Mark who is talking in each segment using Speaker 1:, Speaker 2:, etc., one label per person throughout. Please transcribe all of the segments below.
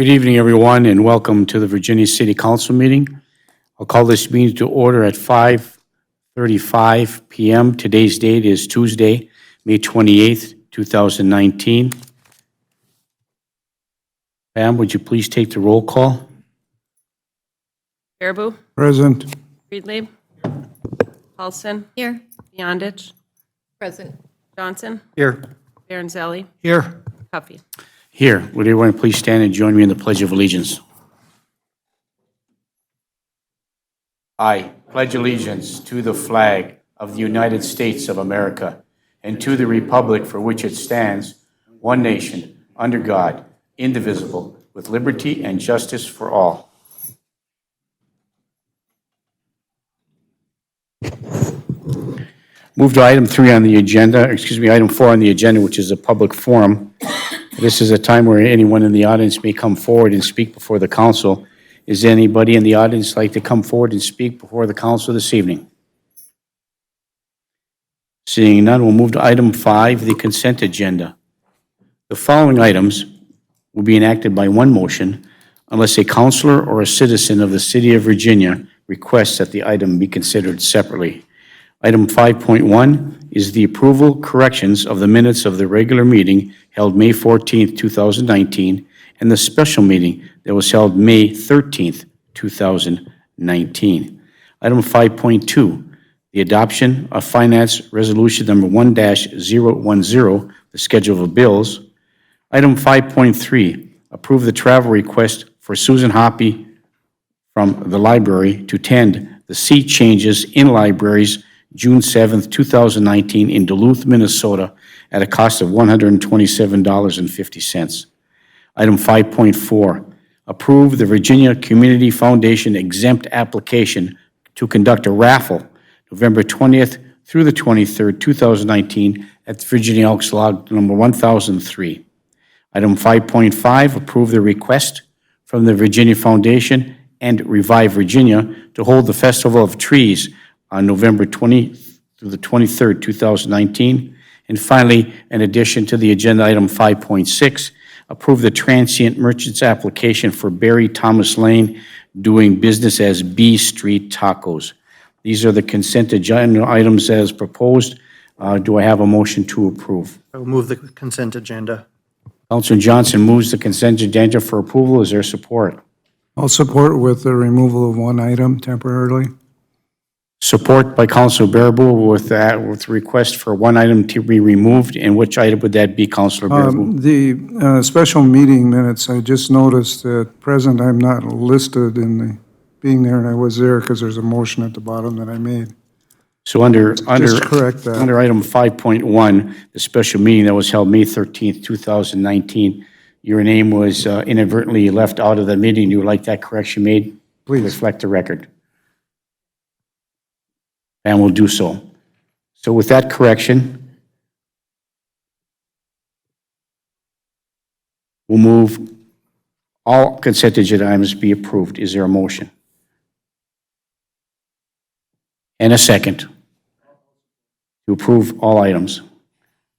Speaker 1: Good evening, everyone, and welcome to the Virginia City Council meeting. I'll call this meeting to order at 5:35 p.m. Today's date is Tuesday, May 28th, 2019. Pam, would you please take the roll call?
Speaker 2: Baraboo,
Speaker 3: Present.
Speaker 2: Friedlieb, Paulson,
Speaker 4: Here.
Speaker 2: Beyondich,
Speaker 4: Present.
Speaker 2: Johnson,
Speaker 3: Here.
Speaker 2: Baranzelli,
Speaker 3: Here.
Speaker 2: Huffy.
Speaker 1: Here. Would everyone please stand and join me in the Pledge of Allegiance? I pledge allegiance to the flag of the United States of America and to the republic for which it stands, one nation, under God, indivisible, with liberty and justice for all. Move to item 4 on the agenda, which is a public forum. This is a time where anyone in the audience may come forward and speak before the council. Is anybody in the audience like to come forward and speak before the council this evening? Seeing none, we'll move to item 5, the consent agenda. The following items will be enacted by one motion unless a councilor or a citizen of the city of Virginia requests that the item be considered separately. Item 5.1 is the approval corrections of the minutes of the regular meeting held May 14th, 2019, and the special meeting that was held May 13th, 2019. Item 5.2, the adoption of Finance Resolution Number 1-010, the schedule of bills. Item 5.3, approve the travel request for Susan Hoppy from the library to attend the seat changes in libraries June 7th, 2019 in Duluth, Minnesota at a cost of $127.50. Item 5.4, approve the Virginia Community Foundation exempt application to conduct a raffle November 20th through the 23rd, 2019 at the Virginia Elks Log number 1003. Item 5.5, approve the request from the Virginia Foundation and Revive Virginia to hold the Festival of Trees on November 20th through the 23rd, 2019. And finally, in addition to the agenda item 5.6, approve the transient merchants application for Barry Thomas Lane doing business as B Street Tacos. These are the consent agenda items as proposed. Do I have a motion to approve?
Speaker 3: I will move the consent agenda.
Speaker 1: Councilor Johnson moves the consent agenda for approval. Is there support?
Speaker 5: I'll support with the removal of one item temporarily.
Speaker 1: Support by Councilor Baraboo with request for one item to be removed. And which item would that be, Councilor Baraboo?
Speaker 5: The special meeting minutes, I just noticed that present I'm not listed in the being there, and I was there because there's a motion at the bottom that I made.
Speaker 1: So under
Speaker 5: correct that.
Speaker 1: Under item 5.1, the special meeting that was held May 13th, 2019, your name was inadvertently left out of the meeting. You would like that correction made?
Speaker 5: Please.
Speaker 1: Reflect the record. And will do so. So with that correction, we'll move all consent agenda items be approved. Is there a motion? And a second to approve all items,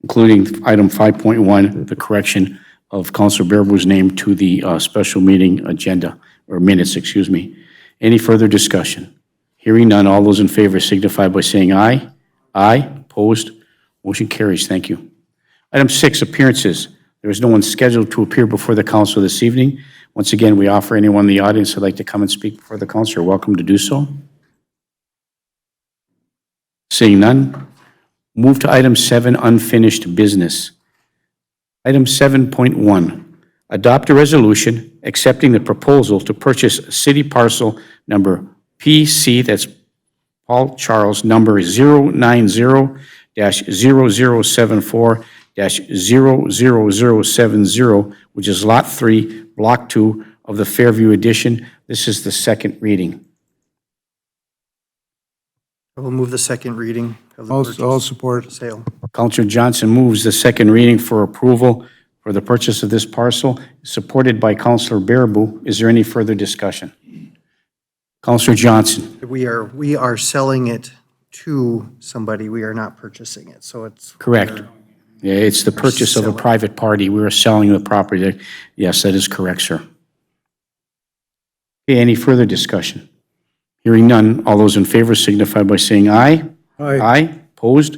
Speaker 1: including item 5.1, the correction of Councilor Baraboo's name to the special meeting agenda, or minutes, excuse me. Any further discussion? Hearing none, all those in favor signify by saying aye. Aye. Opposed? Motion carries. Thank you. Item 6, appearances. There is no one scheduled to appear before the council this evening. Once again, we offer anyone in the audience who would like to come and speak before the council, you're welcome to do so. Seeing none, move to item 7, unfinished business. Item 7.1, adopt a resolution accepting the proposal to purchase city parcel number PC, that's Paul Charles, number 090-0074-00070, which is Lot 3, Block 2 of the Fairview Edition. This is the second reading.
Speaker 3: I will move the second reading of the
Speaker 5: I'll
Speaker 3: purchase
Speaker 5: support.
Speaker 3: sale.
Speaker 1: Councilor Johnson moves the second reading for approval for the purchase of this parcel, supported by Councilor Baraboo. Is there any further discussion? Councilor Johnson.
Speaker 3: We are selling it to somebody. We are not purchasing it. So it's
Speaker 1: Correct. Yeah, it's the purchase of a private party. We are selling the property. Yes, that is correct, sir. Okay, any further discussion? Hearing none, all those in favor signify by saying aye. Aye, opposed?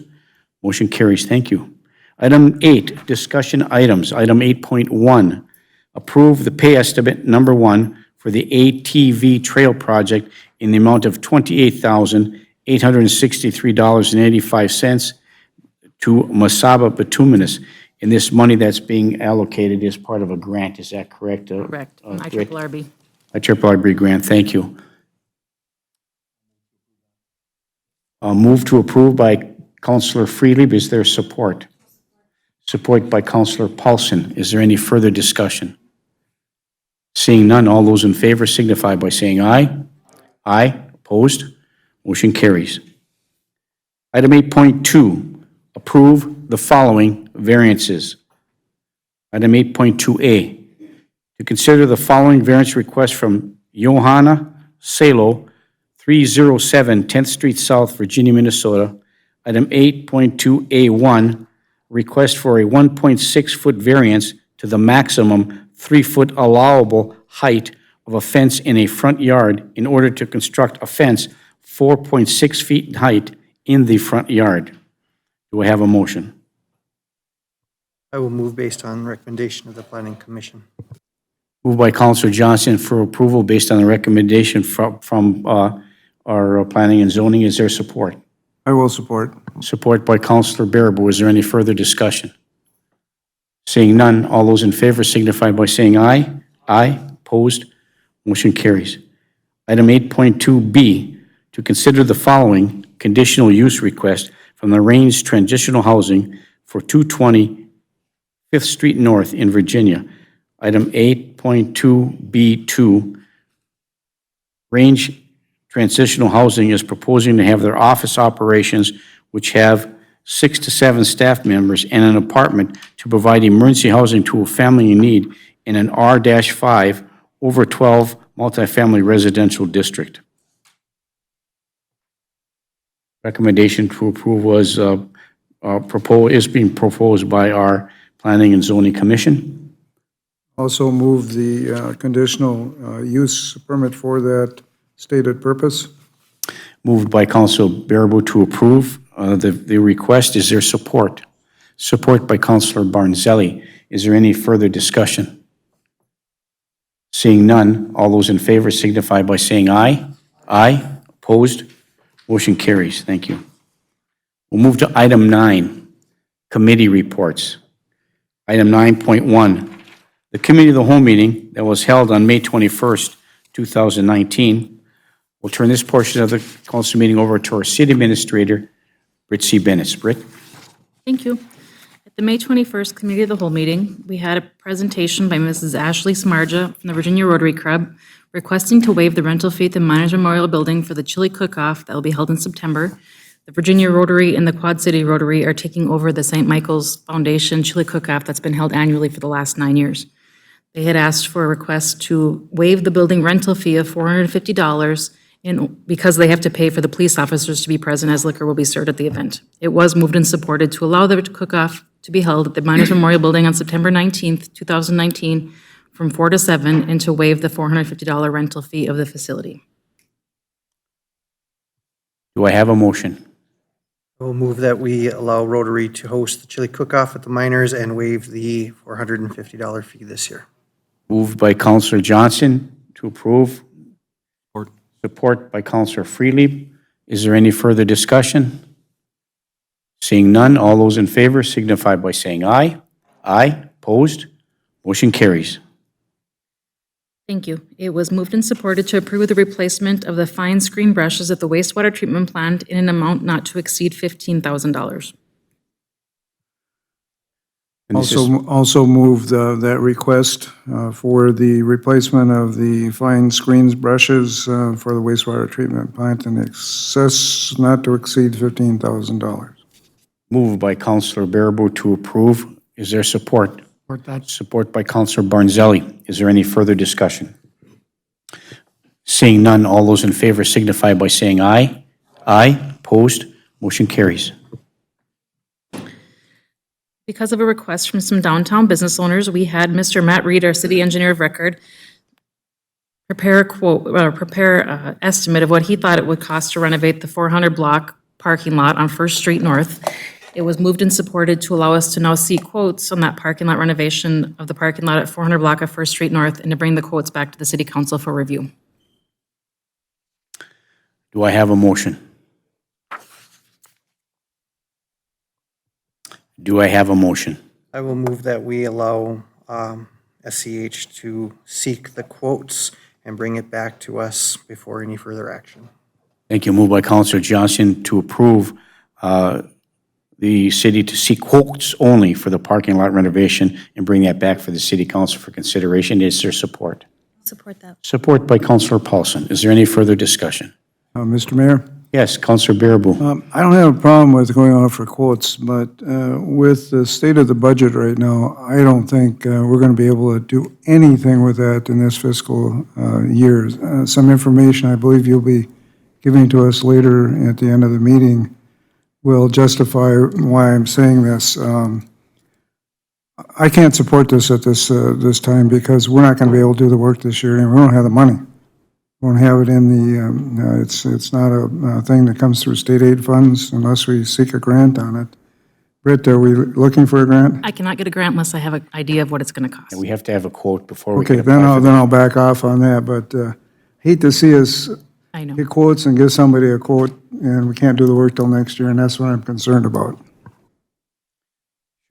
Speaker 1: Motion carries. Thank you. Item 8, discussion items. Item 8.1, approve the pay estimate number 1 for the ATV Trail Project in the amount of $28,863.85 to Masaba Bituminous. And this money that's being allocated is part of a grant, is that correct?
Speaker 4: Correct, from
Speaker 1: Great.
Speaker 4: IRRB.
Speaker 1: A IRRB grant, thank you. Move to approve by Councillor Freely. Is there support? Support by Councillor Paulson. Is there any further discussion? Seeing none, all those in favor signify by saying aye. Aye, opposed? Motion carries. Item 8.2, approve the following variances. Item 8.2A, to consider the following variance request from Johanna Salo, 307 10th Street South, Virginia, Minnesota. Item 8.2A1, request for a 1.6-foot variance to the maximum 3-foot allowable height of a fence in a front yard in order to construct a fence 4.6 feet in height in the front yard. Do I have a motion?
Speaker 3: I will move based on recommendation of the Planning Commission.
Speaker 1: Moved by Councilor Johnson for approval based on the recommendation from our Planning and Zoning. Is there support?
Speaker 5: I will support.
Speaker 1: Support by Councilor Bearable. Is there any further discussion? Seeing none, all those in favor signify by saying aye. Aye, opposed, motion carries. Item 8.2B, to consider the following conditional use request from the Range Transitional Housing for 220 5th Street North in Virginia. Item 8.2B2, Range Transitional Housing is proposing to have their office operations, which have 6 to 7 staff members, and an apartment to provide emergency housing to a family in need in an R-5 over 12 multifamily residential district. Recommendation to approve was is being proposed by our Planning and Zoning Commission.
Speaker 5: Also move the conditional use permit for that stated purpose.
Speaker 1: Moved by Council Bearable to approve the request. Is there support? Support by Councilor Barnzelli. Is there any further discussion? Seeing none, all those in favor signify by saying aye. Aye, opposed, motion carries. Thank you. We'll move to item 9, committee reports. Item 9.1, the committee of the whole meeting that was held on May 21st, 2019. We'll turn this portion of the council meeting over to our city administrator, Britt C. Bennett. Britt?
Speaker 4: Thank you. At the May 21st Committee of the Whole meeting, we had a presentation by Mrs. Ashley Smarja from the Virginia Rotary Club requesting to waive the rental fee at the Miners Memorial Building for the chili cook-off that will be held in September. The Virginia Rotary and the Quad City Rotary are taking over the St. Michael's Foundation chili cook-off that's been held annually for the last 9 years. They had asked for a request to waive the building rental fee of $450 because they have to pay for the police officers to be present as liquor will be served at the event. It was moved and supported to allow the cook-off to be held at the Miners Memorial Building on September 19th, 2019, from 4 to 7, and to waive the $450 rental fee of the facility.
Speaker 1: Do I have a motion?
Speaker 3: I will move that we allow Rotary to host the chili cook-off at the Miners and waive the $450 fee this year.
Speaker 1: Moved by Councilor Johnson to approve. Support by Councilor Freely. Is there any further discussion? Seeing none, all those in favor signify by saying aye. Aye, opposed, motion carries.
Speaker 4: Thank you. It was moved and supported to approve the replacement of the fine screen brushes at the wastewater treatment plant in an amount not to exceed $15,000.
Speaker 1: And this is-
Speaker 5: Also move that request for the replacement of the fine screens brushes for the wastewater treatment plant in excess not to exceed $15,000.
Speaker 1: Moved by Councilor Bearable to approve. Is there support?
Speaker 6: Support that.
Speaker 1: Support by Councilor Barnzelli. Is there any further discussion? Seeing none, all those in favor signify by saying aye. Aye, opposed, motion carries.
Speaker 4: Because of a request from some downtown business owners, we had Mr. Matt Reed, our city engineer of record, prepare a quote, or prepare an estimate of what he thought it would cost to renovate the 400 block parking lot on First Street North. It was moved and supported to allow us to now see quotes on that parking lot renovation of the parking lot at 400 block of First Street North, and to bring the quotes back to the city council for review.
Speaker 1: Do I have a motion? Do I have a motion?
Speaker 3: I will move that we allow SCH to seek the quotes and bring it back to us before any further action.
Speaker 1: Thank you. Moved by Counselor Johnson to approve the city to seek quotes only for the parking lot renovation and bring that back for the city council for consideration. Is there support?
Speaker 2: Support that.
Speaker 1: Support by Counselor Paulson. Is there any further discussion?
Speaker 5: Mr. Mayor?
Speaker 1: Yes, Counselor Bearable.
Speaker 5: I don't have a problem with going out for quotes, but with the state of the budget right now, I don't think we're going to be able to do anything with that in this fiscal year. Some information I believe you'll be giving to us later at the end of the meeting will justify why I'm saying this. I can't support this at this time because we're not going to be able to do the work this year, and we don't have the money. We won't have it in the, it's not a thing that comes through state aid funds unless we seek a grant on it. Britt, are we looking for a grant?
Speaker 4: I cannot get a grant unless I have an idea of what it's going to cost.
Speaker 1: We have to have a quote before we
Speaker 5: Okay,
Speaker 1: can
Speaker 5: then
Speaker 1: apply for
Speaker 5: I'll back off on that, but hate to see us
Speaker 4: I know.
Speaker 5: get quotes and give somebody a quote, and we can't do the work till next year, and that's what I'm concerned about.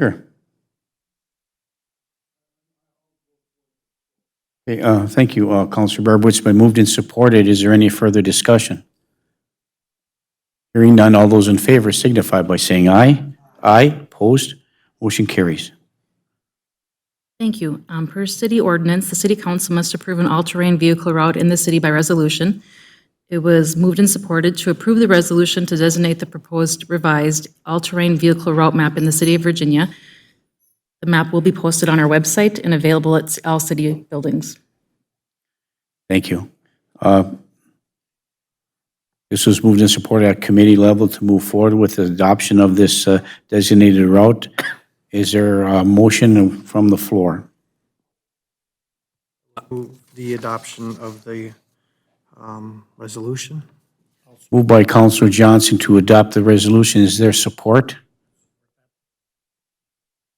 Speaker 1: Sure. Okay, thank you, Counselor Bearable. It's been moved and supported. Is there any further discussion? Hearing none, all those in favor signify by saying aye. Aye, opposed, motion carries.
Speaker 4: Thank you. Per city ordinance, the city council must approve an all-terrain vehicle route in the city by resolution. It was moved and supported to approve the resolution to designate the proposed revised all-terrain vehicle route map in the city of Virginia. The map will be posted on our website and available at all city buildings.
Speaker 1: Thank you. This was moved and supported at committee level to move forward with the adoption of this designated route. Is there a motion from the floor?
Speaker 3: Move the adoption of the resolution.
Speaker 1: Moved by Counselor Johnson to adopt the resolution. Is there support?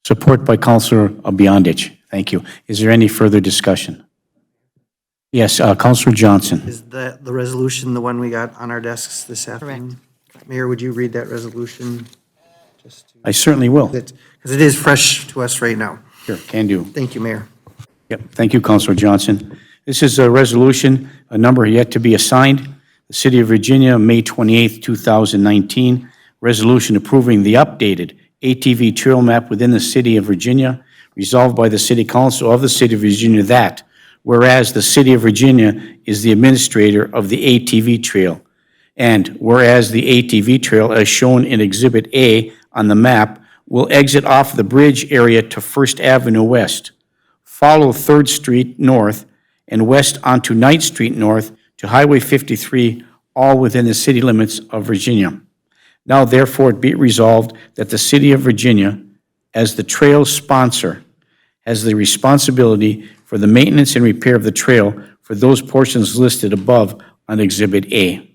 Speaker 1: Support by Counselor Beyondich. Thank you. Is there any further discussion? Yes, Counselor Johnson.
Speaker 3: Is the resolution the one we got on our desks this afternoon? Mayor, would you read that resolution?
Speaker 1: I certainly will.
Speaker 3: Because it is fresh to us right now.
Speaker 1: Sure, can do.
Speaker 3: Thank you, Mayor.
Speaker 1: Yep, thank you, Counselor Johnson. This is a resolution, a number yet to be assigned. The City of Virginia, May 28th, 2019, resolution approving the updated ATV trail map within the City of Virginia, resolved by the City Council of the City of Virginia that, whereas the City of Virginia is the administrator of the ATV trail, and whereas the ATV trail, as shown in Exhibit A on the map, will exit off the bridge area to First Avenue West, follow 3rd Street North, and west onto 9th Street North to Highway 53, all within the city limits of Virginia. Now therefore be it resolved that the City of Virginia, as the trail sponsor, has the responsibility for the maintenance and repair of the trail for those portions listed above on Exhibit A.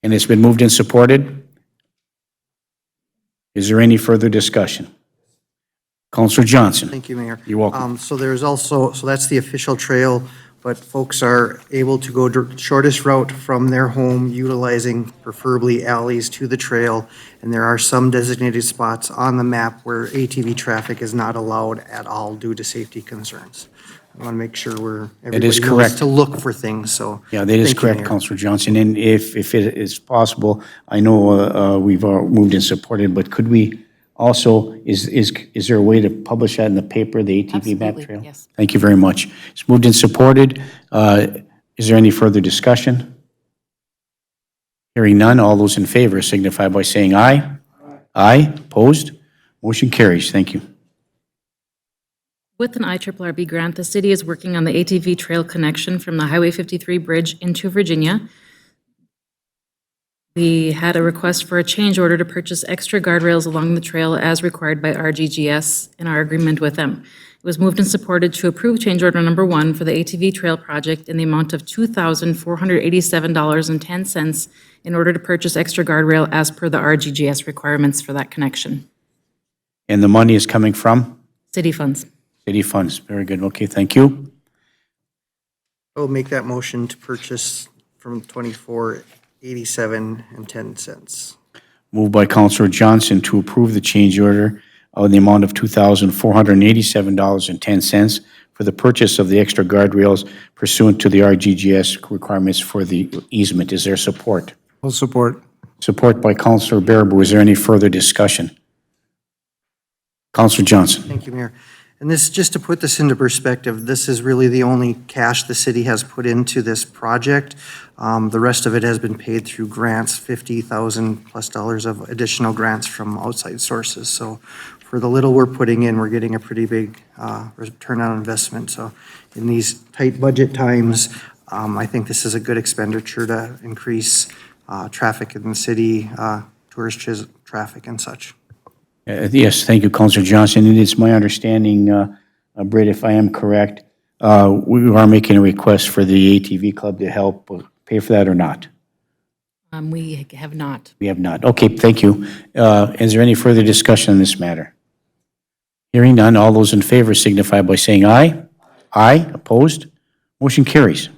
Speaker 1: And it's been moved and supported. Is there any further discussion? Counselor Johnson.
Speaker 3: Thank you, Mayor.
Speaker 1: You're welcome.
Speaker 3: So there's also, so that's the official trail, but folks are able to go shortest route from their home utilizing preferably alleys to the trail. And there are some designated spots on the map where ATV traffic is not allowed at all due to safety concerns. I want to make sure everybody
Speaker 1: is
Speaker 3: knows
Speaker 1: correct.
Speaker 3: to look for things, so.
Speaker 1: Yeah, that is
Speaker 3: thank you,
Speaker 1: correct,
Speaker 3: Mayor.
Speaker 1: Counselor Johnson. And if it is possible, I know we've moved and supported, but could we also, is there a way to publish that in the paper, the ATV map
Speaker 4: Absolutely,
Speaker 1: trail?
Speaker 4: yes.
Speaker 1: Thank you very much. It's moved and supported. Is there any further discussion? Hearing none, all those in favor signify by saying aye. Aye, opposed? Motion carries. Thank you.
Speaker 4: With an IRRB grant, the city is working on the ATV trail connection from the Highway 53 bridge into Virginia. We had a request for a change order to purchase extra guardrails along the trail as required by RGGS in our agreement with them. It was moved and supported to approve change order number 1 for the ATV Trail project in the amount of $2,487.10 in order to purchase extra guardrail as per the RGGS requirements for that connection.
Speaker 1: And the money is coming from
Speaker 4: City funds.
Speaker 1: city funds. Very good. Okay, thank you.
Speaker 3: I will make that motion to purchase from 2487.10.
Speaker 1: Moved by Counselor Johnson to approve the change order of the amount of $2,487.10 for the purchase of the extra guardrails pursuant to the RGGS requirements for the easement. Is there support?
Speaker 5: I'll support.
Speaker 1: Support by Counselor Bearable. Is there any further discussion? Counselor Johnson.
Speaker 3: Thank you, Mayor. And this, just to put this into perspective, this is really the only cash the city has put into this project. The rest of it has been paid through grants, $50,000+ of additional grants from outside sources. So for the little we're putting in, we're getting a pretty big return on investment. So in these tight budget times, I think this is a good expenditure to increase traffic in the city, tourist traffic and such.
Speaker 1: Yes, thank you, Counselor Johnson. It is my understanding, Britt, if I am correct, we are making a request for the ATV Club to help pay for that or not?
Speaker 4: We have not.
Speaker 1: We have not. Okay, thank you. Is there any further discussion on this matter? Hearing none, all those in favor signify by saying aye. Aye, opposed? Motion carries.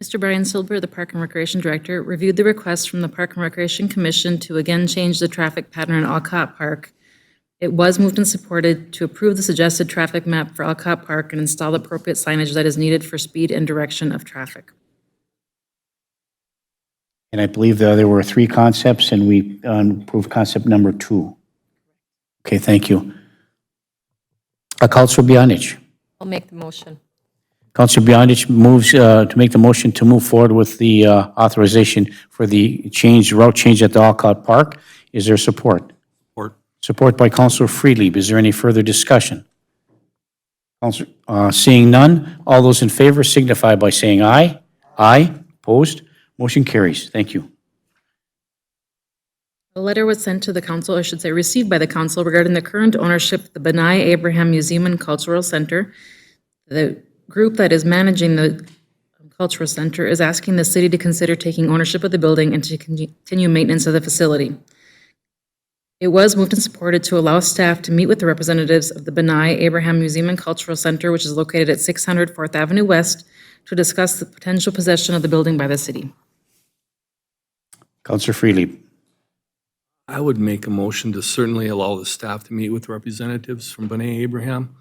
Speaker 4: Mr. Brian Silber, the Park and Recreation Director, reviewed the request from the Park and Recreation Commission to again change the traffic pattern at Alcott Park. It was moved and supported to approve the suggested traffic map for Alcott Park and install the appropriate signage that is needed for speed and direction of traffic.
Speaker 1: And I believe there were 3 concepts, and we approved concept number 2. Okay, thank you. Counselor Beyondich.
Speaker 2: I'll make the motion.
Speaker 1: Counselor Beyondich moves to make the motion to move forward with the authorization for the route change at the Alcott Park. Is there support?
Speaker 6: Support.
Speaker 1: Support by Counselor Freely. Is there any further discussion? Seeing none, all those in favor signify by saying aye. Aye. Opposed? Motion carries. Thank you.
Speaker 4: A letter was sent to the council, or I should say received by the council, regarding the current ownership of the Benai Abraham Museum and Cultural Center. The group that is managing the Cultural Center is asking the city to consider taking ownership of the building and to continue maintenance of the facility. It was moved and supported to allow staff to meet with the representatives of the Benai Abraham Museum and Cultural Center, which is located at 600 4th Avenue West, to discuss the potential possession of the building by the city.
Speaker 1: Counselor Freely.
Speaker 6: I would make a motion to certainly allow the staff to meet with representatives from B'nai Abraham,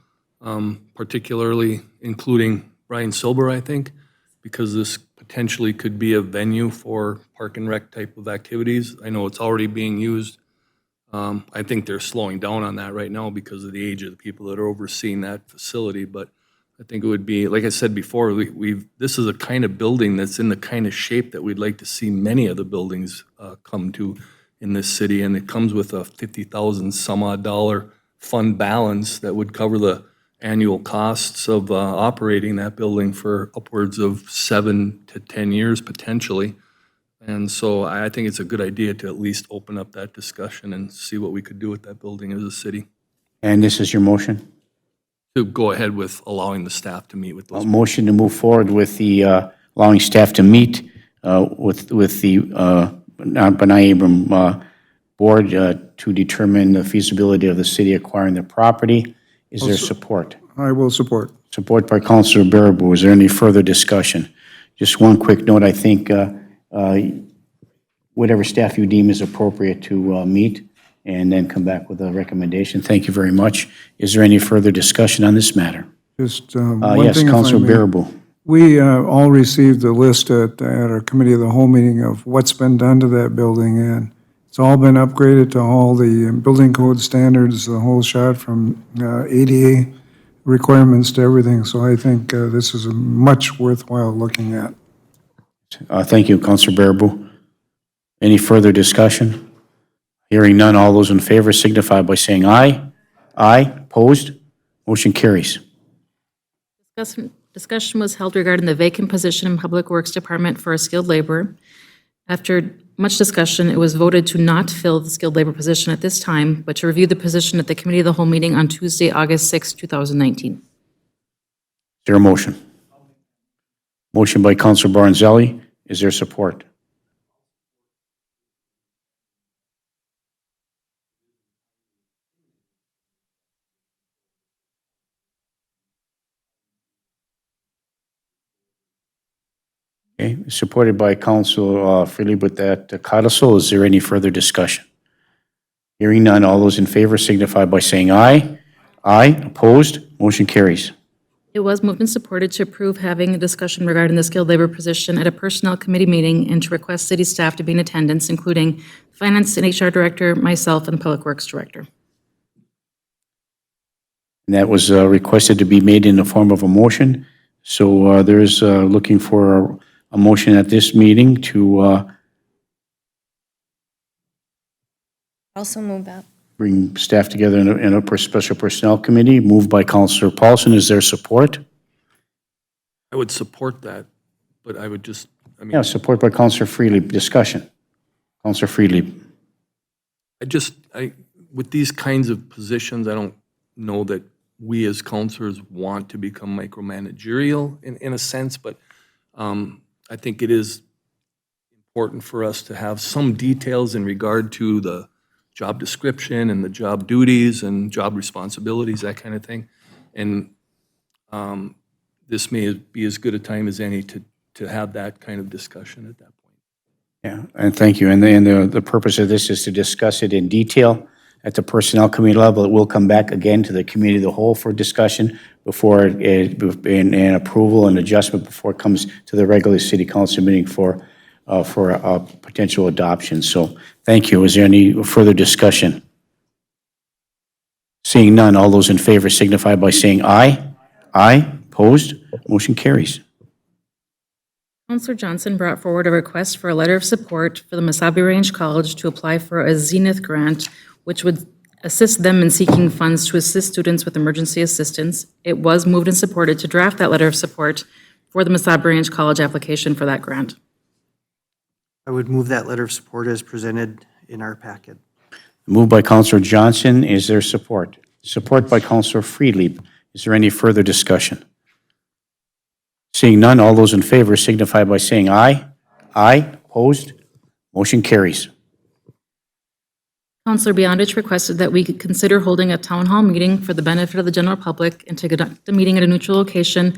Speaker 6: particularly including Brian Silber, I think, because this potentially could be a venue for park and rec type of activities. I know it's already being used. I think they're slowing down on that right now because of the age of the people that are overseeing that facility, but I think it would be, like I said before, this is a kind of building that's in the kind of shape that we'd like to see many of the buildings come to in this city, and it comes with a $50,000 some odd dollar fund balance that would cover the annual costs of operating that building for upwards of 7 to 10 years potentially. And so I think it's a good idea to at least open up that discussion and see what we could do with that building as a city.
Speaker 1: And this is your motion?
Speaker 6: To go ahead with allowing the staff to meet with
Speaker 1: A
Speaker 6: those.
Speaker 1: motion to move forward with the allowing staff to meet with the B'nai Abram board to determine the feasibility of the city acquiring the property. Is there support?
Speaker 5: I will support.
Speaker 1: Support by Councilor Baraboo. Is there any further discussion? Just one quick note, I think whatever staff you deem is appropriate to meet and then come back with a recommendation. Thank you very much. Is there any further discussion on this matter?
Speaker 5: Just one
Speaker 1: Yes,
Speaker 5: thing, if I
Speaker 1: Councilor
Speaker 5: may.
Speaker 1: Baraboo.
Speaker 5: We all received a list at our committee of the whole meeting of what's been done to that building, and it's all been upgraded to all the building code standards, the whole shot from ADA requirements to everything. So I think this is a much worthwhile looking at.
Speaker 1: Thank you, Councilor Baraboo. Any further discussion? Hearing none, all those in favor signify by saying aye. Aye. Opposed? Motion carries.
Speaker 4: Discussion was held regarding the vacant position in Public Works Department for a skilled laborer. After much discussion, it was voted to not fill the skilled labor position at this time, but to review the position at the Committee of the Whole meeting on Tuesday, August 6, 2019.
Speaker 1: Is there a motion? Motion by Counselor Barnzelli. Is there support? Okay, supported by Counselor Freely with that codicil. Is there any further discussion? Hearing none, all those in favor signify by saying aye. Aye, opposed, motion carries.
Speaker 4: It was moved and supported to approve having a discussion regarding the skilled labor position at a Personnel Committee meeting and to request city staff to be in attendance, including Finance and HR Director, myself, and Public Works Director.
Speaker 1: And that was requested to be made in the form of a motion. So there is looking for a motion at this meeting to
Speaker 7: Also move that.
Speaker 1: bring staff together in a special personnel committee, moved by Counselor Paulson. Is there support?
Speaker 6: I would support that, but I would just,
Speaker 1: Yeah, support by Counselor Freely. Discussion. Counselor Freely.
Speaker 6: with these kinds of positions, I don't know that we as counselors want to become micromanagerial in a sense, but I think it is important for us to have some details in regard to the job description and the job duties and job responsibilities, that kind of thing. And this may be as good a time as any to have that kind of discussion at that point.
Speaker 1: Yeah, and thank you. And the purpose of this is to discuss it in detail at the Personnel Committee level. It will come back again to the Committee of the Whole for discussion before, and approval and adjustment before it comes to the regular City Council meeting for a potential adoption. So thank you. Is there any further discussion? Seeing none, all those in favor signify by saying aye. Aye. Opposed? Motion carries.
Speaker 4: Counselor Johnson brought forward a request for a letter of support for the Mesabi Range College to apply for a Zenith grant, which would assist them in seeking funds to assist students with emergency assistance. It was moved and supported to draft that letter of support for the Mesabi Range College application for that grant.
Speaker 3: I would move that letter of support as presented in our packet.
Speaker 1: Moved by Counselor Johnson. Is there support? Support by Counselor Freely. Is there any further discussion? Seeing none, all those in favor signify by saying aye. Aye. Opposed? Motion carries.
Speaker 4: Counselor Beyondich requested that we could consider holding a town hall meeting for the benefit of the general public and to conduct the meeting at a neutral location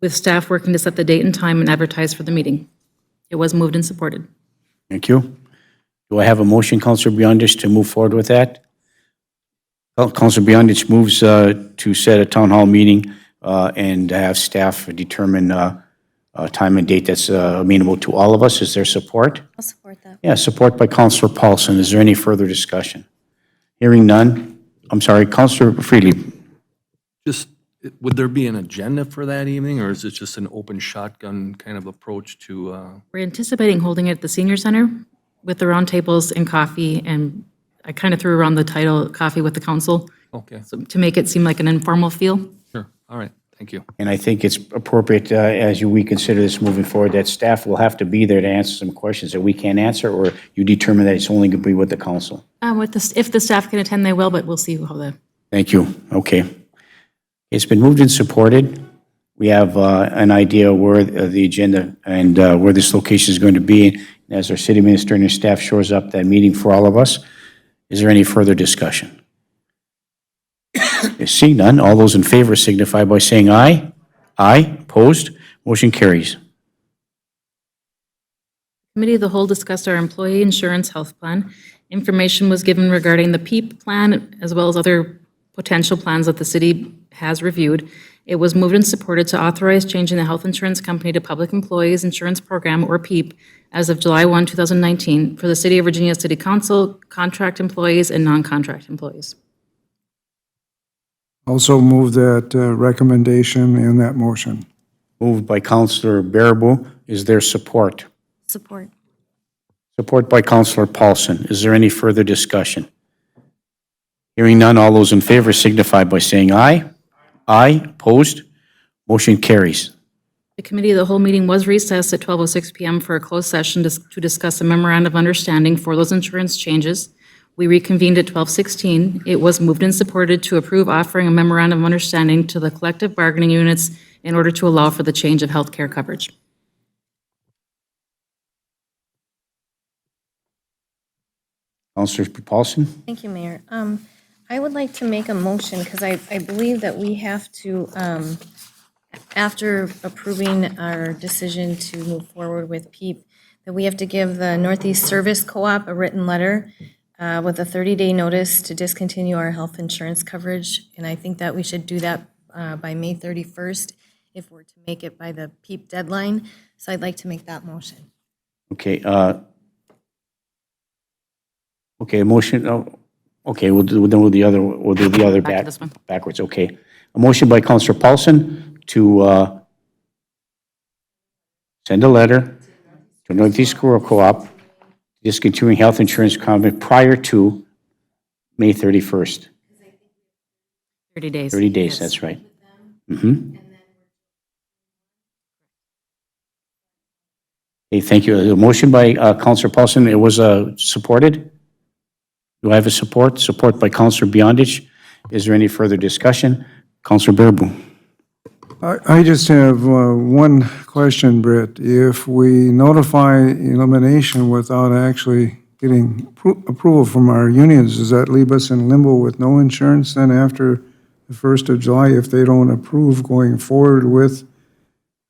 Speaker 4: with staff working to set the date and time and advertise for the meeting. It was moved and supported.
Speaker 1: Thank you. Do I have a motion, Counselor Beyondich, to move forward with that? Counselor Beyondich moves to set a town hall meeting and have staff determine a time and date that's amenable to all of us. Is there support?
Speaker 7: I'll support that.
Speaker 1: Yeah, support by Counselor Paulson. Is there any further discussion? Hearing none. I'm sorry, Counselor Freely.
Speaker 6: Just, would there be an agenda for that evening, or is it just an open shotgun kind of approach to,
Speaker 4: We're anticipating holding it at the senior center with the round tables and coffee, and I kind of threw around the title, Coffee with the Council,
Speaker 6: okay,
Speaker 4: so to make it seem like an informal feel.
Speaker 6: sure, all right, thank you.
Speaker 1: And I think it's appropriate, as we consider this moving forward, that staff will have to be there to answer some questions that we can't answer, or you determine that it's only going to be with the council.
Speaker 4: If the staff can attend, they will, but we'll see how the
Speaker 1: Thank you. Okay. It's been moved and supported. We have an idea where the agenda and where this location is going to be. As our city administrator and staff shores up that meeting for all of us, is there any further discussion? Seeing none, all those in favor signify by saying aye. Aye. Opposed? Motion carries.
Speaker 4: Committee of the Whole discussed our employee insurance health plan. Information was given regarding the PEEP plan as well as other potential plans that the city has reviewed. It was moved and supported to authorize changing the health insurance company to Public Employees Insurance Program, or PEEP, as of July 1, 2019, for the City of Virginia City Council, contract employees, and non-contract employees.
Speaker 5: Also move that recommendation in that motion.
Speaker 1: Moved by Councilor Baraboo. Is there support?
Speaker 7: Support.
Speaker 1: Support by Councilor Paulson. Is there any further discussion? Hearing none, all those in favor signify by saying aye. Aye. Opposed? Motion carries.
Speaker 4: The committee of the whole meeting was recessed at 12:06 PM for a closed session to discuss a memorandum of understanding for those insurance changes. We reconvened at 12:16. It was moved and supported to approve offering a memorandum of understanding to the collective bargaining units in order to allow for the change of healthcare coverage.
Speaker 1: Counselor Paulson?
Speaker 7: Thank you, Mayor. I would like to make a motion, because I believe that we have to, after approving our decision to move forward with PEEP, that we have to give the Northeast Service Co-op a written letter with a 30-day notice to discontinue our health insurance coverage, and I think that we should do that by May 31st if we're to make it by the PEEP deadline, so I'd like to make that motion.
Speaker 1: Okay, okay, motion, okay, we'll do the other
Speaker 4: Back to this one.
Speaker 1: backwards, okay. A motion by Counselor Paulson to send a letter to Northeast Rural Co-op discontinuing health insurance coverage prior to May 31st.
Speaker 4: 30 days.
Speaker 1: 30 days,
Speaker 4: Yes.
Speaker 1: that's right. Mm-hmm. Okay, thank you. A motion by Counselor Paulson, it was supported? Do I have a support? Support by Counselor Beyondich. Is there any further discussion? Counselor Bearable.
Speaker 5: I just have one question, Britt. If we notify elimination without actually getting approval from our unions, does that leave us in limbo with no insurance then after the 1st of July if they don't approve going forward with,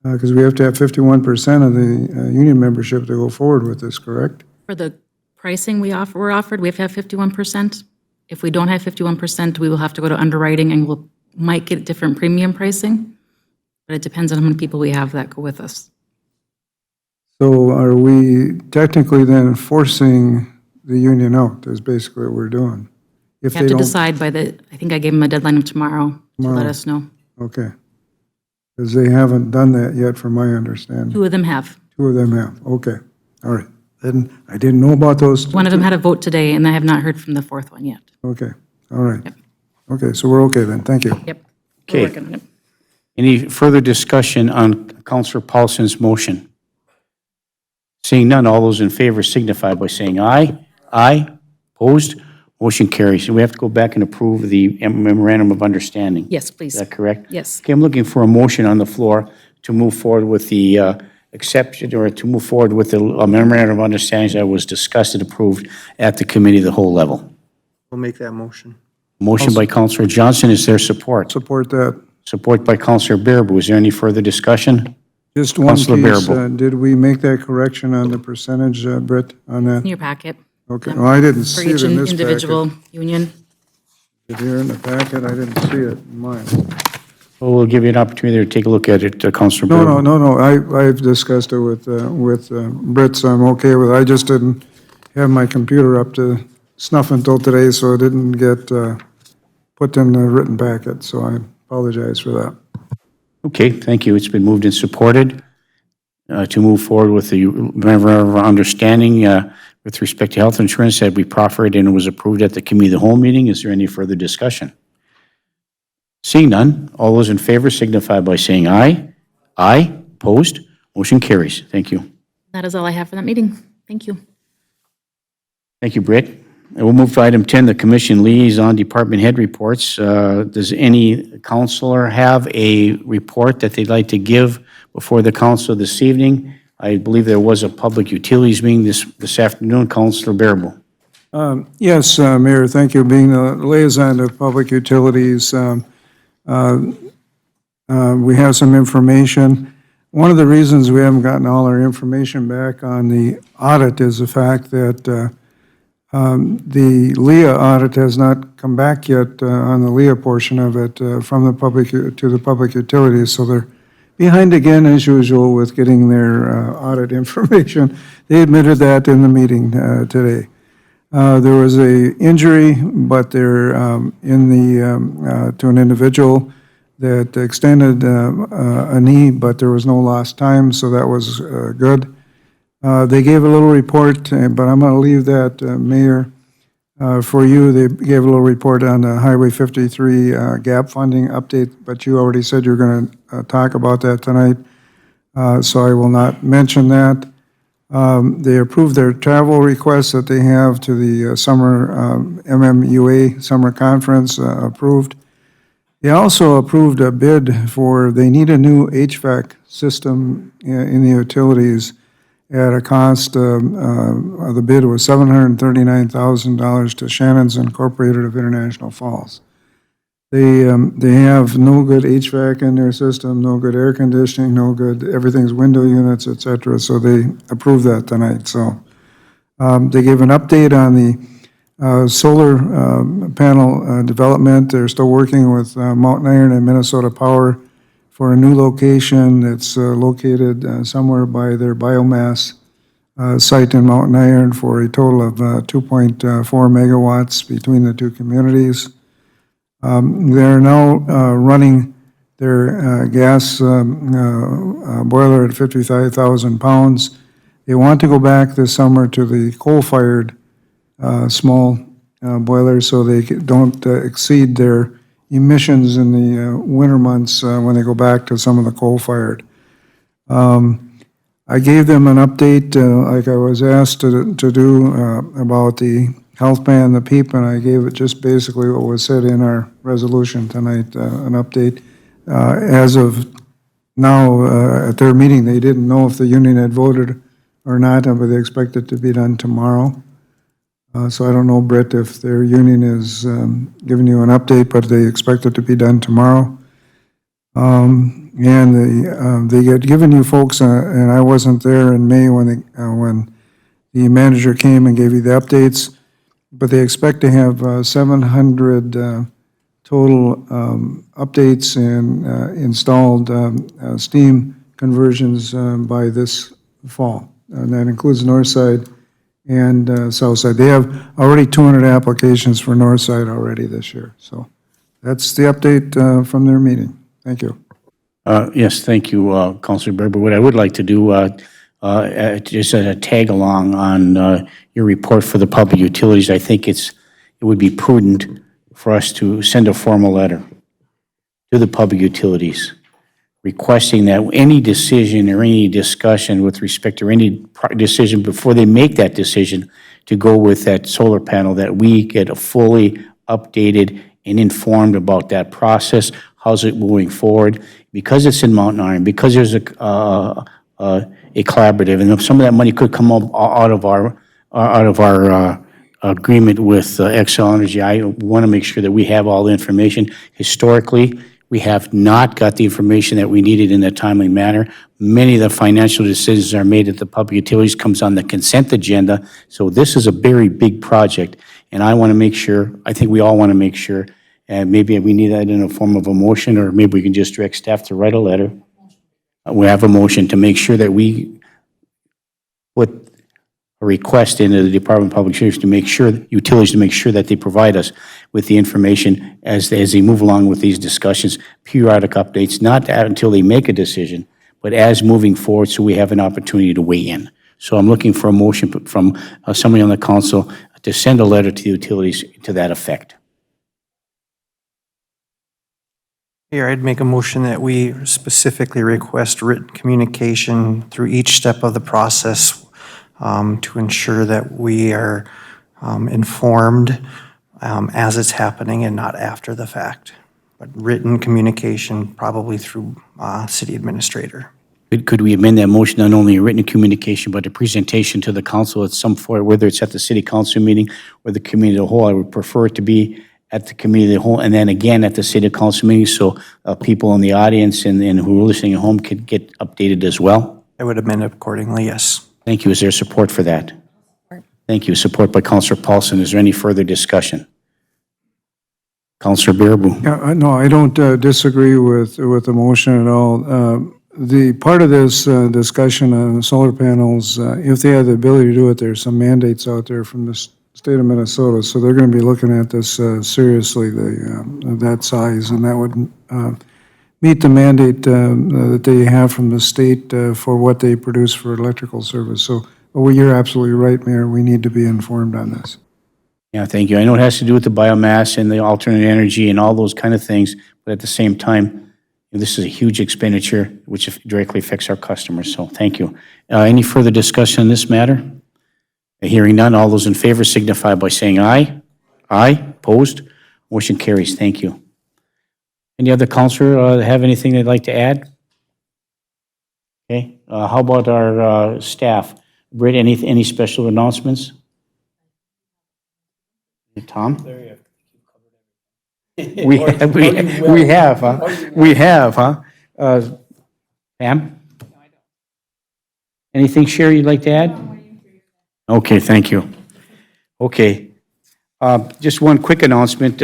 Speaker 5: because we have to have 51% of the union membership to go forward with this, correct?
Speaker 4: For the pricing we're offered, we have to have 51%. If we don't have 51%, we will have to go to underwriting and might get different premium pricing, but it depends on how many people we have that go with us.
Speaker 5: So are we technically then forcing the union out, is basically what we're doing? If
Speaker 4: You have
Speaker 5: they
Speaker 4: to
Speaker 5: don't,
Speaker 4: decide I think I gave them a deadline of tomorrow to let us know.
Speaker 5: okay. Because they haven't done that yet, from my understanding.
Speaker 4: 2 of them have.
Speaker 5: 2 of them have, okay, all right. Then I didn't know about those.
Speaker 4: One of them had a vote today, and I have not heard from the 4th one yet.
Speaker 5: Okay, all right. Okay, so we're okay then, thank you.
Speaker 4: Yep.
Speaker 1: Okay.
Speaker 4: We're working on it.
Speaker 1: Any further discussion on Counselor Paulson's motion? Seeing none, all those in favor signify by saying aye. Aye. Opposed? Motion carries. And we have to go back and approve the memorandum of understanding.
Speaker 4: Yes, please.
Speaker 1: Is that correct?
Speaker 4: Yes.
Speaker 1: Okay, I'm looking for a motion on the floor to move forward with the exception, or to move forward with the memorandum of understanding that was discussed and approved at the committee of the whole level.
Speaker 3: We'll make that motion.
Speaker 1: Motion by Counselor Johnson, is there support?
Speaker 5: Support that.
Speaker 1: Support by Counselor Bearable. Is there any further discussion?
Speaker 5: Just one
Speaker 1: Councilor
Speaker 5: piece,
Speaker 1: Bearable.
Speaker 5: did we make that correction on the percentage, Britt, on
Speaker 4: In
Speaker 5: that?
Speaker 4: your packet,
Speaker 5: Okay, well, I didn't
Speaker 4: for
Speaker 5: see
Speaker 4: each
Speaker 5: it in this packet.
Speaker 4: individual union.
Speaker 5: If you're in the packet, I didn't see it in mine.
Speaker 1: Well, we'll give you an opportunity to take a look at it, Counselor
Speaker 5: No,
Speaker 1: Bearable.
Speaker 5: no, I've discussed it with Britt, so I'm okay with it. I just didn't have my computer up to snuff until today, so it didn't get put in the written packet, so I apologize for that.
Speaker 1: Okay, thank you. It's been moved and supported to move forward with the memorandum of understanding with respect to health insurance that we proffered and was approved at the committee of the whole meeting. Is there any further discussion? Seeing none, all those in favor signify by saying aye. Aye. Opposed? Motion carries. Thank you.
Speaker 4: That is all I have for that meeting. Thank you.
Speaker 1: Thank you, Britt. And we'll move to item 10, the commission liaison department head reports. Does any counselor have a report that they'd like to give before the council this evening? I believe there was a public utilities meeting this afternoon. Counselor Bearable.
Speaker 5: Yes, Mayor, thank you. Being the liaison of public utilities, we have some information. One of the reasons we haven't gotten all our information back on the audit is the fact that the LEA audit has not come back yet on the LEA portion of it from the public to the public utilities, so they're behind again as usual with getting their audit information. They admitted that in the meeting today. There was a injury, but they're in the to an individual that extended a knee, but there was no lost time, so that was good. They gave a little report, but I'm going to leave that, Mayor, for you. They gave a little report on the Highway 53 gap funding update, but you already said you're going to talk about that tonight. so I will not mention that. They approved their travel requests that they have to the summer MMUA Summer Conference, approved. They also approved a bid for, they need a new HVAC system in the utilities at a cost, the bid was $739,000 to Shannon's Incorporated of International Falls. They have no good HVAC in their system, no good air conditioning, no good, everything's window units, et cetera, so they approved that tonight. So they gave an update on the solar panel development. They're still working with Mountain Iron and Minnesota Power for a new location that's located somewhere by their biomass site in Mountain Iron for a total of 2.4 megawatts between the two communities. They're now running their gas boiler at 55,000 pounds. They want to go back this summer to the coal-fired small boilers so they don't exceed their emissions in the winter months when they go back to some of the coal-fired. I gave them an update, like I was asked to do, about the health plan, the PEEP, and I gave it just basically what was said in our resolution tonight, an update. As of now, at their meeting, they didn't know if the union had voted or not, but they expect it to be done tomorrow. So I don't know, Brett, if their union is giving you an update, but they expect it to be done tomorrow. And they get given you folks, and I wasn't there in May when the manager came and gave you the updates, but they expect to have 700 total updates and installed steam conversions by this fall. And that includes Northside and Southside. They have already 200 applications for Northside already this year. So that's the update from their meeting. Thank you.
Speaker 1: Yes, thank you, Councilor Berber. What I would like to do, just a tag along on your report for the public utilities, I think it would be prudent for us to send a formal letter to the public utilities requesting that any decision or any discussion with respect to any decision before they make that decision to go with that solar panel, that we get a fully updated and informed about that process. How's it moving forward? Because it's in Mountain Iron, because there's a collaborative, and some of that money could come up out of our agreement with Xcel Energy. I want to make sure that we have all the information. Historically, we have not got the information that we needed in a timely manner. Many of the financial decisions are made at the public utilities, comes on the consent agenda. So this is a very big project, and I want to make sure, I think we all want to make sure, and maybe we need that in a form of a motion, or maybe we can just direct staff to write a letter. We have a motion to make sure that we put a request into the Department of Public Service to make sure, utilities to make sure that they provide us with the information as they move along with these discussions, periodic updates, not until they make a decision, but as moving forward so we have an opportunity to weigh in. So I'm looking for a motion from somebody on the council to send a letter to the utilities to that effect.
Speaker 3: Here, I'd make a motion that we specifically request written communication through each step of the process to ensure that we are informed as it's happening and not after the fact. But written communication probably through city administrator.
Speaker 1: Could we amend that motion, not only a written communication, but a presentation to the council at some point, whether it's at the city council meeting or the committee of the whole? I would prefer it to be at the committee of the whole, and then again at the city council meeting, so people in the audience and who are listening at home could get updated as well.
Speaker 3: I would amend it accordingly, yes.
Speaker 1: Thank you. Is there support for that? Thank you. Support by Councilor Paulson. Is there any further discussion? Councilor Bearable.
Speaker 5: Yeah, no, I don't disagree with the motion at all. The part of this discussion on solar panels, if they have the ability to do it, there's some mandates out there from the state of Minnesota, so they're going to be looking at this seriously, that size, and that would meet the mandate that they have from the state for what they produce for electrical service. So, well, you're absolutely right, Mayor. We need to be informed on this.
Speaker 1: Yeah, thank you. I know it has to do with the biomass and the alternate energy and all those kind of things, but at the same time, This is a huge expenditure, which directly affects our customers, so thank you. Any further discussion on this matter? Hearing none, all those in favor signify by saying aye. Aye, opposed? Motion carries, thank you. Any other counselor have anything they'd like to add? Okay, how about our staff? Britt, any special announcements? Tom? We have, huh? We have, huh? Pam? Anything, Sherry, you'd like to add? Okay, thank you. Okay. Just one quick announcement.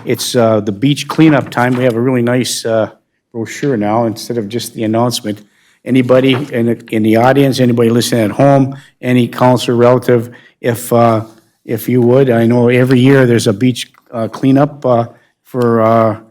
Speaker 1: It's the beach cleanup time. We have a really nice brochure now instead of just the announcement. Anybody in the audience, anybody listening at home, any counselor relative, if you would, I know every year there's a beach cleanup for our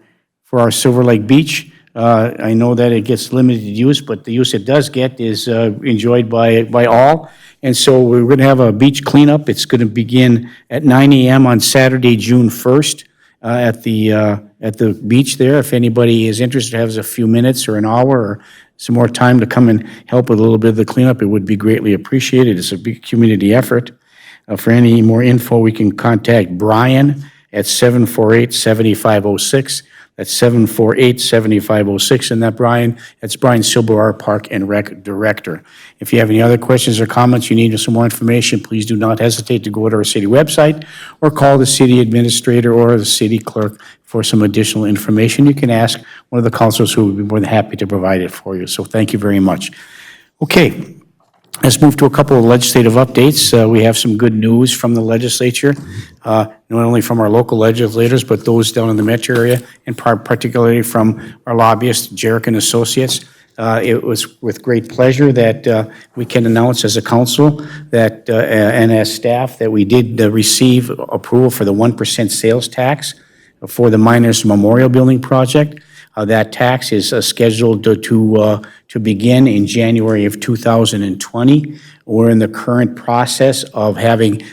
Speaker 1: Silver Lake Beach. I know that it gets limited use, but the use it does get is enjoyed by all. And so we're going to have a beach cleanup. It's going to begin at 9 a.m. on Saturday, June 1st, at the beach there. If anybody is interested, has a few minutes or an hour or some more time to come and help with a little bit of the cleanup, it would be greatly appreciated. It's a big community effort. For any more info, we can contact Brian at 748-7506. That's 748-7506, and that's Brian Silber, our Park and Rec Director. If you have any other questions or comments, you need some more information, please do not hesitate to go to our city website or call the city administrator or the city clerk for some additional information. You can ask one of the counselors who would be more than happy to provide it for you. So thank you very much. Okay. Let's move to a couple of legislative updates. We have some good news from the legislature, not only from our local legislators, but those down in the metro area, and particularly from our lobbyist, Jarek and Associates. It was with great pleasure that we can announce as a council that, and as staff, that we did receive approval for the 1% sales tax for the Miners Memorial Building project. That tax is scheduled to begin in January of 2020. We're in the current process of having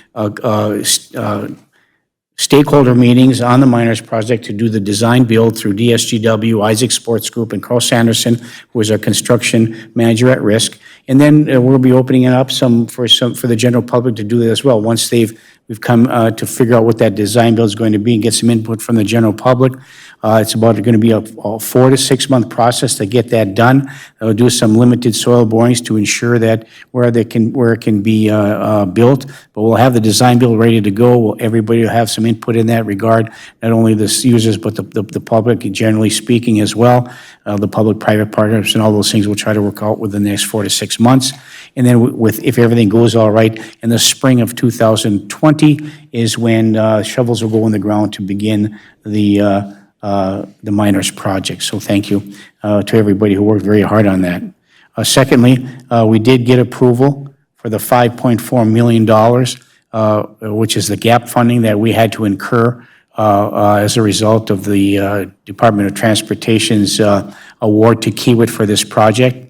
Speaker 1: stakeholder meetings on the Miners project to do the design build through DSGW, Isaac Sports Group, and Carl Sanderson, who is our construction manager at risk. And then we'll be opening it up for the general public to do that as well. Once we've come to figure out what that design build is going to be and get some input from the general public. It's going to be a 4 to 6 month process to get that done. We'll do some limited soil borings to ensure that where it can be built. But we'll have the design build ready to go. Everybody will have some input in that regard, not only the users, but the public, generally speaking, as well. The public-private partners and all those things we'll try to work out within the next 4 to 6 months. And then if everything goes all right, in the spring of 2020 is when shovels will go in the ground to begin the Miners project. So thank you to everybody who worked very hard on that. Secondly, we did get approval for the $5.4 million, which is the gap funding that we had to incur as a result of the Department of Transportation's award to Kiewit for this project.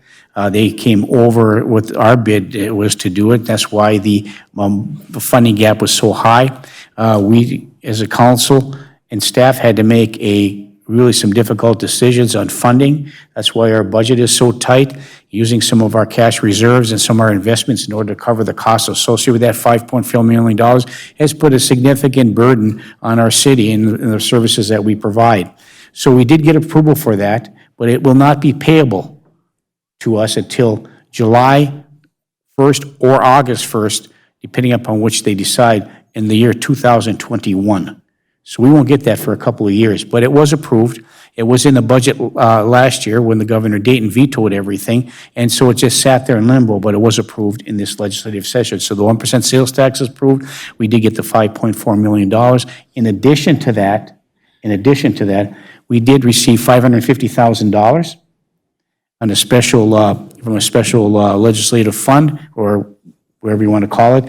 Speaker 1: They came over with our bid, it was to do it. That's why the funding gap was so high. We, as a council and staff, had to make really some difficult decisions on funding. That's why our budget is so tight, using some of our cash reserves and some of our investments in order to cover the costs associated with that $5.4 million has put a significant burden on our city and the services that we provide. So we did get approval for that, but it will not be payable to us until July 1st or August 1st, depending upon which they decide, in the year 2021. So we won't get that for a couple of years, but it was approved. It was in the budget last year when the Governor Dayton vetoed everything, and so it just sat there in limbo, but it was approved in this legislative session. So the 1% sales tax is approved. We did get the $5.4 million. In addition to that, we did receive $550,000 on a special, from a special legislative fund, or whatever you want to call it.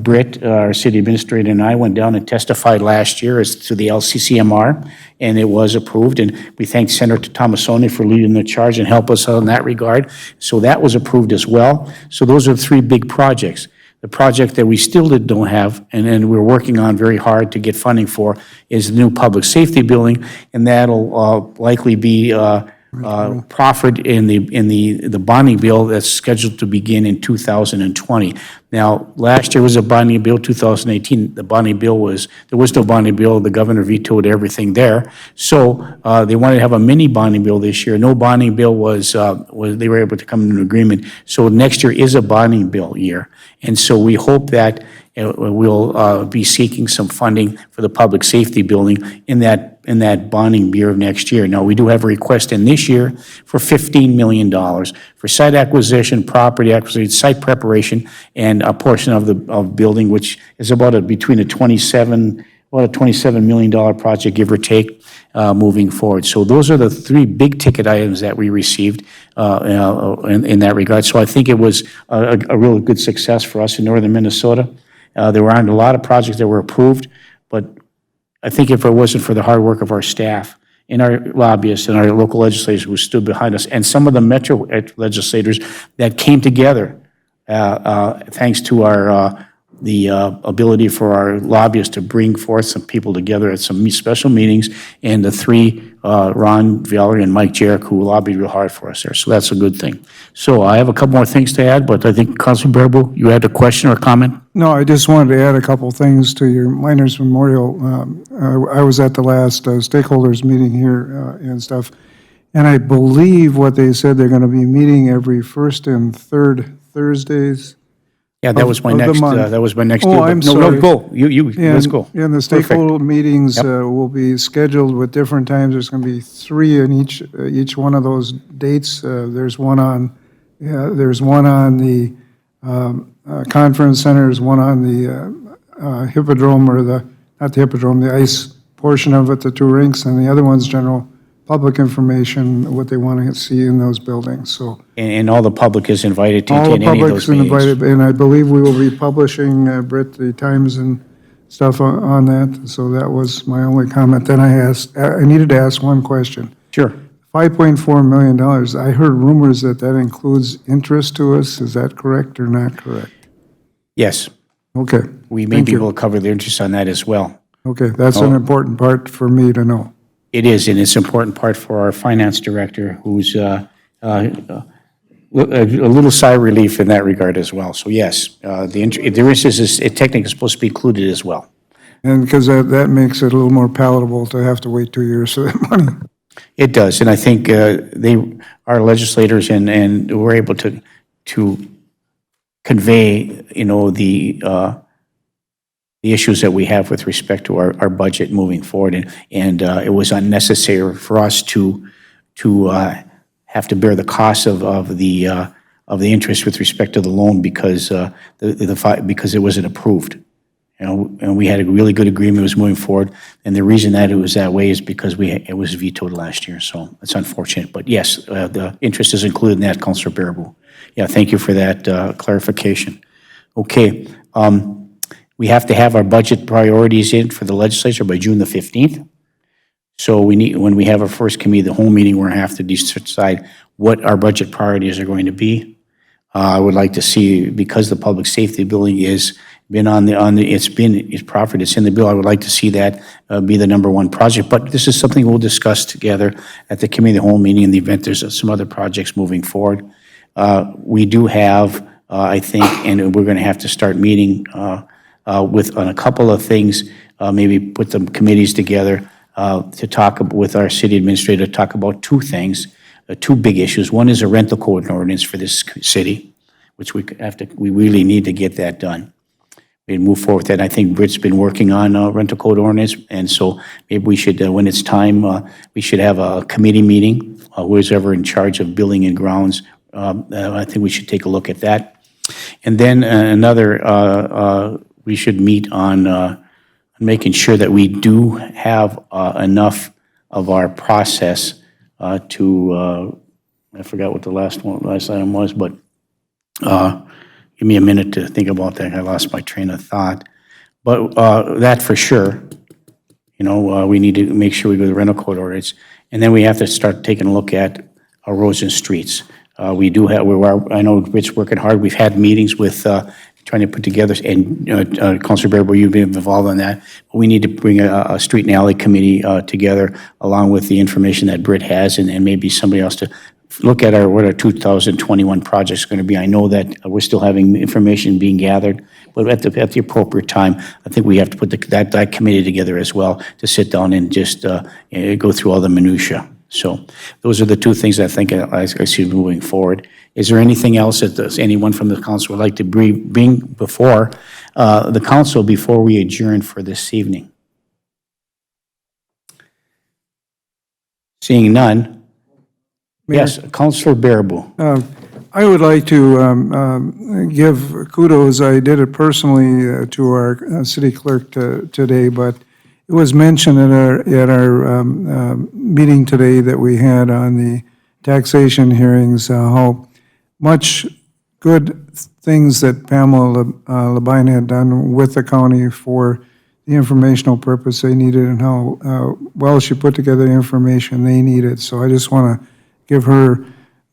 Speaker 1: Britt, our city administrator, and I went down and testified last year as to the LCCMR, and it was approved. And we thank Senator Tomassoni for leading the charge and help us in that regard. So that was approved as well. So those are the three big projects. The project that we still don't have, and we're working on very hard to get funding for, is the new public safety building, and that'll likely be proffered in the bonding bill that's scheduled to begin in 2020. Now, last year was a bonding bill, 2018, the bonding bill there was no bonding bill, the governor vetoed everything there. So they wanted to have a mini bonding bill this year. No bonding bill was they were able to come to an agreement. So next year is a bonding bill year. And so we hope that we'll be seeking some funding for the public safety building in that bonding year of next year. Now, we do have a request in this year for $15 million for site acquisition, property acquisition, site preparation, and a portion of the building, which is about between a $27 million project, give or take, moving forward. So those are the three big ticket items that we received in that regard. So I think it was a real good success for us in northern Minnesota. There weren't a lot of projects that were approved, but I think if it wasn't for the hard work of our staff and our lobbyists and our local legislators who stood behind us, and some of the metro legislators that came together, thanks to the ability for our lobbyists to bring forth some people together at some special meetings, and the three, Ron, Valerie, and Mike Jarek, who lobbied real hard for us there. So that's a good thing. So I have a couple more things to add, but I think, Councilor Bearable, you had a question or comment?
Speaker 5: No, I just wanted to add a couple things to your Miners Memorial. I was at the last stakeholders meeting here and stuff, and I believe what they said, they're going to be meeting every first and third Thursdays.
Speaker 1: Yeah, that was my
Speaker 5: of the
Speaker 1: next,
Speaker 5: month.
Speaker 1: that was my next
Speaker 5: Oh,
Speaker 1: deal. but
Speaker 5: I'm
Speaker 1: no,
Speaker 5: sorry.
Speaker 1: No, go. Let's go.
Speaker 5: And the
Speaker 1: Perfect.
Speaker 5: stakeholder meetings will be scheduled with different times. There's going to be 3 in each one of those dates. There's one on the conference center, there's one on the Hippodrome, or not the Hippodrome, the ice portion of it, the 2 rinks, and the other one's general public information, what they want to see in those buildings, so.
Speaker 1: And all the public is invited to
Speaker 5: All the
Speaker 1: attend any of
Speaker 5: public's
Speaker 1: those meetings.
Speaker 5: invited, and I believe we will be publishing, Britt, the times and stuff on that, so that was my only comment. Then I needed to ask one question.
Speaker 1: Sure.
Speaker 5: $5.4 million, I heard rumors that includes interest to us, is that correct or not correct?
Speaker 1: Yes,
Speaker 5: Okay.
Speaker 1: we may
Speaker 5: Thank
Speaker 1: be
Speaker 5: you.
Speaker 1: able to cover the interest on that as well.
Speaker 5: Okay, that's an important part for me to know.
Speaker 1: It is, and it's an important part for our finance director, who's a little sigh of relief in that regard as well. So yes, the interest is technically supposed to be included as well.
Speaker 5: And because that makes it a little more palatable to have to wait 2 years for that money.
Speaker 1: It does, and I think our legislators and were able to convey, the issues that we have with respect to our budget moving forward, and it was unnecessary for us to have to bear the cost of the interest with respect to the loan because because it wasn't approved. And we had a really good agreement, it was moving forward, and the reason that it was that way is because it was vetoed last year, so it's unfortunate. But yes, the interest is included in that, Councilor Bearable. Yeah, thank you for that clarification. Okay, we have to have our budget priorities in for the legislature by June the 15th. So when we have our first committee, the whole meeting, we're going to have to decide what our budget priorities are going to be. I would like to see, because the public safety building is been it's proffered, it's in the bill, I would like to see that be the #1 project. But this is something we'll discuss together at the committee of the whole meeting in the event there's some other projects moving forward. We do have, I think, and we're going to have to start meeting on a couple of things, maybe put some committees together to talk with our city administrator, to talk about 2 things, 2 big issues. One is a rental code ordinance for this city, which we really need to get that done. We move forward with that. I think Britt's been working on a rental code ordinance, and so maybe we should, when it's time, we should have a committee meeting, whoever's ever in charge of building and grounds. I think we should take a look at that. And then we should meet on making sure that we do have enough of our process to, I forgot what the last item was, but give me a minute to think about that. I lost my train of thought. But that for sure, we need to make sure we go to the rental code ordinance. And then we have to start taking a look at our roads and streets. We do have, I know Rich working hard. We've had meetings with trying to put together, and Councilor Bearable, you've been involved in that. We need to bring a street and alley committee together, along with the information that Britt has, and maybe somebody else to look at what our 2021 project is going to be. I know that we're still having information being gathered, but at the appropriate time, I think we have to put that committee together as well to sit down and just go through all the minutia. So those are the two things I think I see moving forward. Is there anything else that anyone from the council would like to bring before the council before we adjourn for this evening? Seeing none. Yes, Councilor Bearable.
Speaker 5: I would like to give kudos. I did it personally to our city clerk today, but it was mentioned at our meeting today that we had on the taxation hearings, how much good things that Pamela Labine had done with the county for the informational purpose they needed, and how well she put together the information they needed. So I just want to give her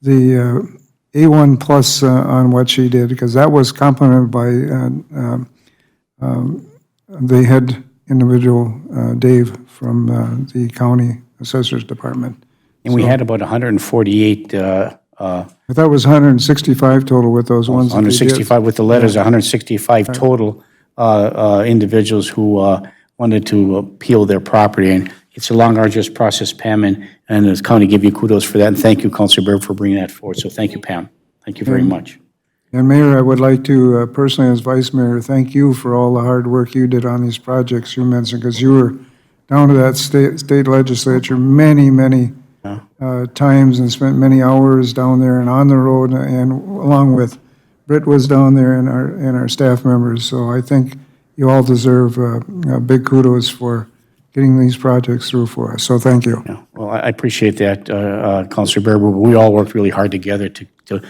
Speaker 5: the A1 plus on what she did, because that was complimented by the head individual, Dave, from the county assessor's department.
Speaker 1: And we had about 148,
Speaker 5: I thought it was 165 total with those ones that they did.
Speaker 1: 165 with the letters, 165 total individuals who wanted to appeal their property. And it's a long, arduous process, Pam, and the county give you kudos for that. And thank you, Councilor Berg, for bringing that forward. So thank you, Pam. Thank you very much.
Speaker 5: And Mayor, I would like to personally, as Vice Mayor, thank you for all the hard work you did on these projects you mentioned, because you were down to that state legislature many times and spent many hours down there and on the road, and along with Britt was down there and our staff members. So I think you all deserve big kudos for getting these projects through for us. So thank you.
Speaker 1: Yeah, well, I appreciate that, Councilor Berg. We all worked really hard together to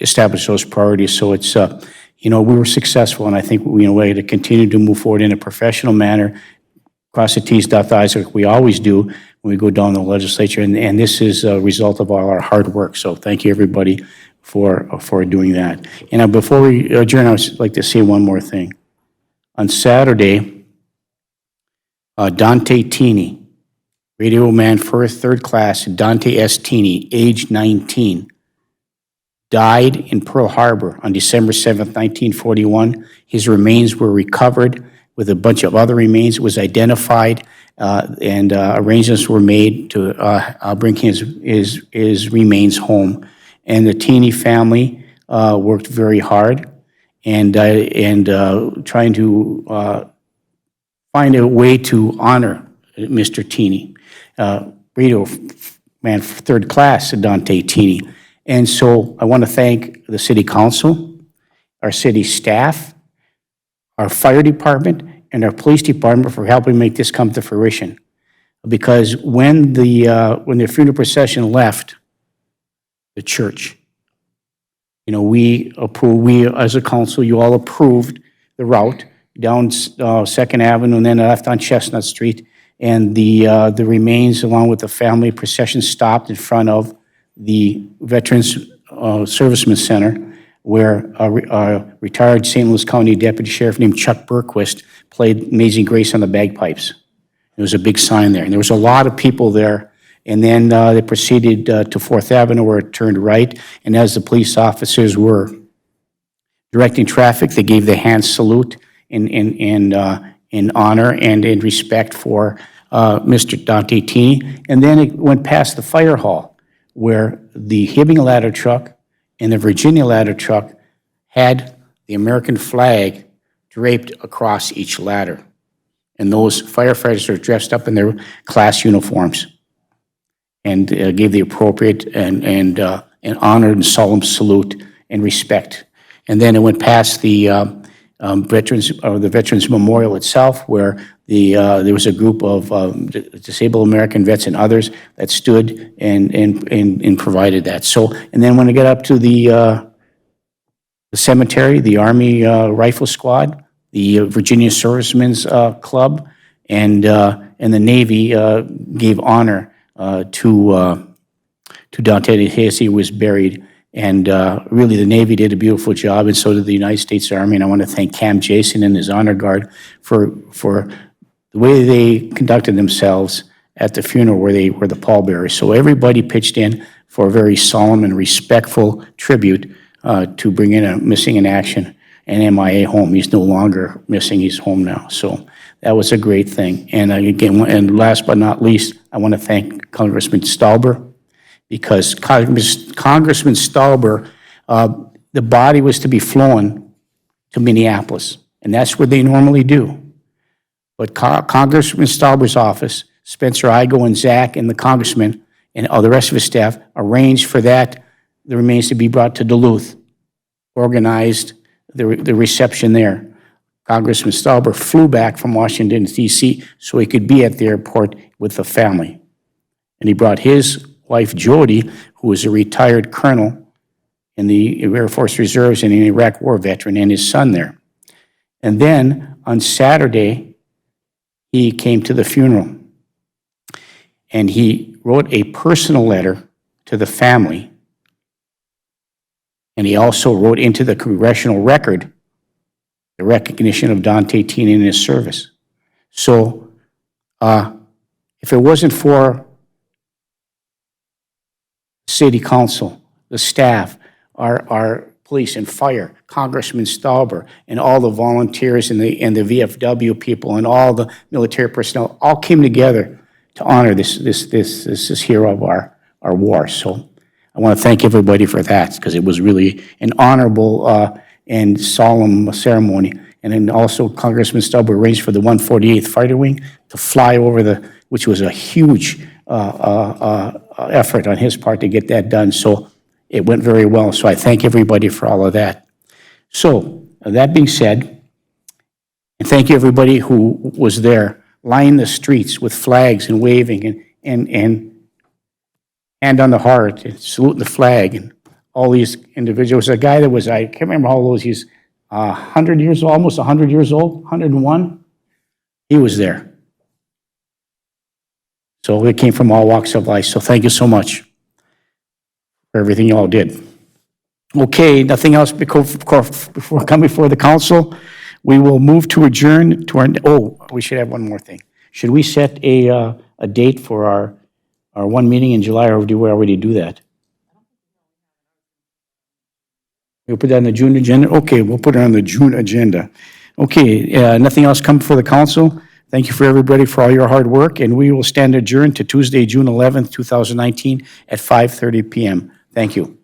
Speaker 1: establish those priorities. So it's, we were successful, and I think we in a way to continue to move forward in a professional manner, cross the T's, dot the I's, like we always do when we go down the legislature. And this is a result of all our hard work. So thank you, everybody, for doing that. And before we adjourn, I would like to say one more thing. On Saturday, Dante Teeny, radio man first, third class, Dante S. Teeny, age 19, died in Pearl Harbor on December 7th, 1941. His remains were recovered with a bunch of other remains. It was identified, and arrangements were made to bring his remains home. And the Teeny family worked very hard and trying to find a way to honor Mr. Teeny, radio man third class, Dante Teeny. And so I want to thank the city council, our city staff, our fire department, and our police department for helping make this come to fruition. Because when the funeral procession left the church, we as a council, you all approved the route down 2nd Avenue and then left on Chestnut Street, and the remains along with the family procession stopped in front of the Veterans Servicemen Center, where a retired St. Louis County Deputy Sheriff named Chuck Berquist played Amazing Grace on the bagpipes. There was a big sign there, and there was a lot of people there. And then they proceeded to 4th Avenue, where it turned right, and as the police officers were directing traffic, they gave the hand salute in honor and in respect for Mr. Dante Teeny. And then it went past the fire hall, where the Hibbing ladder truck and the Virginia ladder truck had the American flag draped across each ladder. And those firefighters are dressed up in their class uniforms and gave the appropriate and honored and solemn salute and respect. And then it went past the Veterans Memorial itself, where there was a group of disabled American vets and others that stood and provided that. So, and then when I get up to the cemetery, the Army Rifle Squad, the Virginia Servicemen's Club, and the Navy gave honor to Dante as he was buried And really, the Navy did a beautiful job, and so did the United States Army. And I want to thank Cam Jason and his honor guard for the way they conducted themselves at the funeral where they were the pallbearers. So everybody pitched in for a very solemn and respectful tribute to bring in a missing in action and MIA home. He's no longer missing, he's home now. So that was a great thing. And again, and last but not least, I want to thank Congressman Stauber, because Congressman Stauber, the body was to be flown to Minneapolis, and that's what they normally do. But Congressman Stauber's office, Spencer Igo and Zach and the congressman and all the rest of his staff arranged for that, the remains to be brought to Duluth, organized the reception there. Congressman Stauber flew back from Washington, D.C., so he could be at the airport with the family. And he brought his wife, Jody, who was a retired colonel in the Air Force Reserves and an Iraq War veteran, and his son there. And then on Saturday, he came to the funeral. And he wrote a personal letter to the family. And he also wrote into the congressional record the recognition of Dante Teena in his service. So if it wasn't for City Council, the staff, our police and fire, Congressman Stauber, and all the volunteers and the VFW people and all the military personnel all came together to honor this hero of our war. So I want to thank everybody for that, because it was really an honorable and solemn ceremony. And then also Congressman Stauber arranged for the 148th Fighter Wing to fly over which was a huge effort on his part to get that done. So it went very well. So I thank everybody for all of that. So that being said, and thank you everybody who was there, lining the streets with flags and waving and hand on the heart and saluting the flag, and all these individuals. A guy that was, I can't remember how old, he's 100 years old, almost 100 years old, 101. He was there. So it came from all walks of life. So thank you so much for everything you all did. Okay, nothing else before coming before the council. We will move to adjourn to our, we should have one more thing. Should we set a date for our one meeting in July, or do we already do that? We'll put that on the June agenda? Okay, we'll put it on the June agenda. Okay, nothing else come before the council. Thank you for everybody for all your hard work, and we will stand adjourned to Tuesday, June 11th, 2019 at 5:30 p.m. Thank you.